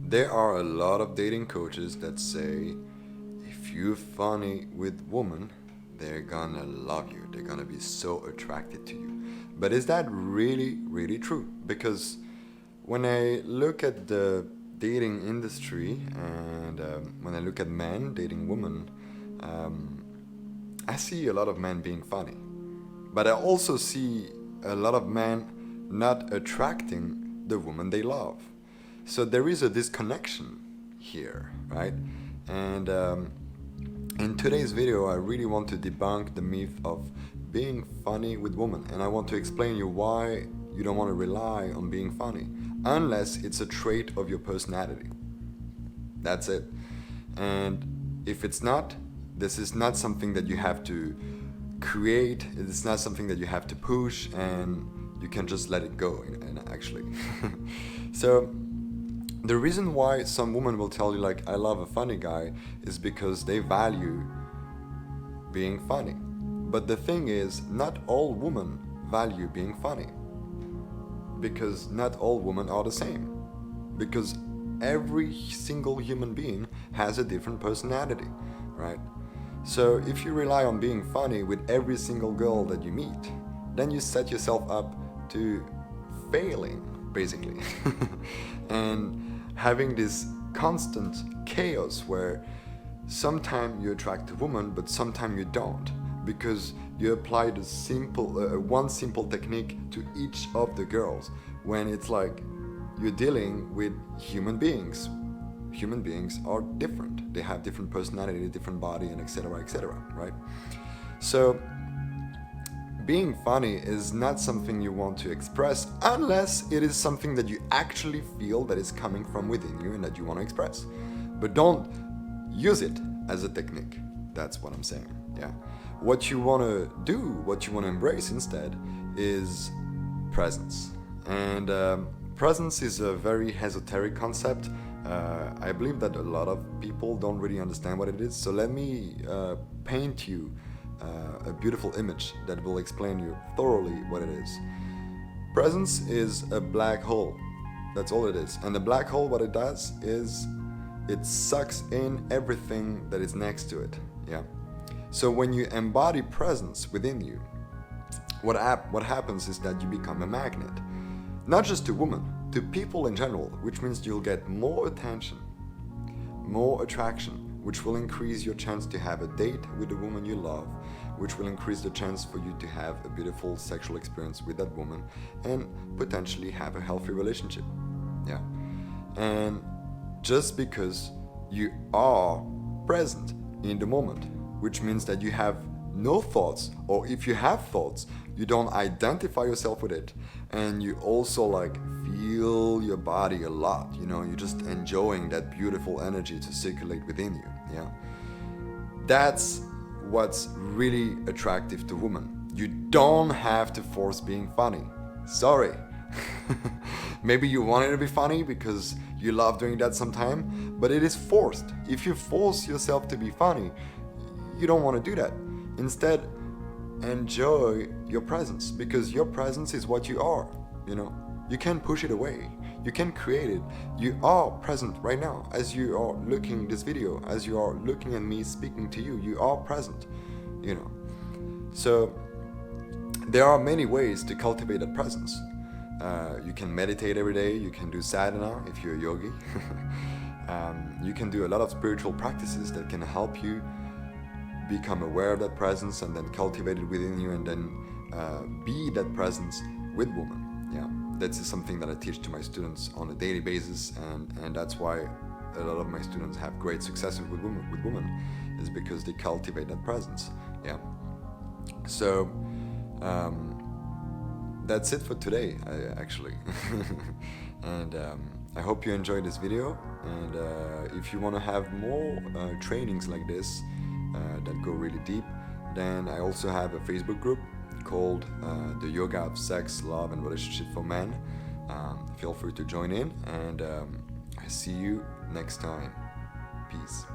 There are a lot of dating coaches that say if you're funny with women, they're gonna love you. They're gonna be so attracted to you. But is that really, really true? Because when I look at the dating industry and when I look at men dating women, um, I see a lot of men being funny. But I also see a lot of men not attracting the woman they love. So there is a disconnection here, right? And in today's video, I really want to debunk the myth of being funny with women, and I want to explain you why you don't want to rely on being funny, unless it's a trait of your personality. That's it. And if it's not, this is not something that you have to create. It's not something that you have to push, and you can just let it go. And actually, so the reason why some women will tell you like I love a funny guy is because they value being funny. But the thing is, not all women value being funny, because not all women are the same. Because every single human being has a different personality, right? So if you rely on being funny with every single girl that you meet, then you set yourself up to failing, basically. And having this constant chaos where sometimes you attract a woman, but sometimes you don't, because you apply the one simple technique to each of the girls, when it's like you're dealing with human beings. Human beings are different. They have different personality, different body, and etc., right? So being funny is not something you want to express unless it is something that you actually feel that is coming from within you and that you want to express. But don't use it as a technique. That's what I'm saying. Yeah. What you want to do, what you want to embrace instead, is presence. And presence is a very esoteric concept. I believe that a lot of people don't really understand what it is. So let me paint you a beautiful image that will explain you thoroughly what it is. Presence is a black hole. That's all it is. And the black hole, what it does is it sucks in everything that is next to it. Yeah. So when you embody presence within you, what happens is that you become a magnet. Not just to women, to people in general, which means you'll get more attention, more attraction, which will increase your chance to have a date with the woman you love, which will increase the chance for you to have a beautiful sexual experience with that woman and potentially have a healthy relationship. Yeah. And just because you are present in the moment, which means that you have no thoughts, or if you have thoughts, you don't identify yourself with it, and you also like feel your body a lot, you're just enjoying that beautiful energy to circulate within you. Yeah, that's what's really attractive to women. You don't have to force being funny. Sorry. Maybe you wanted to be funny because you love doing that sometime, but it is forced. If you force yourself to be funny, you don't want to do that. Instead, enjoy your presence, because your presence is what you are. You can't push it away. You can create it. You are present right now as you are looking this video, as you are looking at me speaking to you. You are present. So there are many ways to cultivate that presence. You can meditate every day. You can do sadhana if you're a yogi. You can do a lot of spiritual practices that can help you become aware of that presence and then cultivate it within you, and then be that presence with women. Yeah, that's something that I teach to my students on a daily basis, and that's why a lot of my students have great successes with women is because they cultivate that presence. Yeah. So that's it for today, actually. And I hope you enjoyed this video, and if you want to have more trainings like this that go really deep, then I also have a Facebook group called the Yoga of Sex, Love and Relationship for Men. Feel free to join in, and I see you next time. Peace.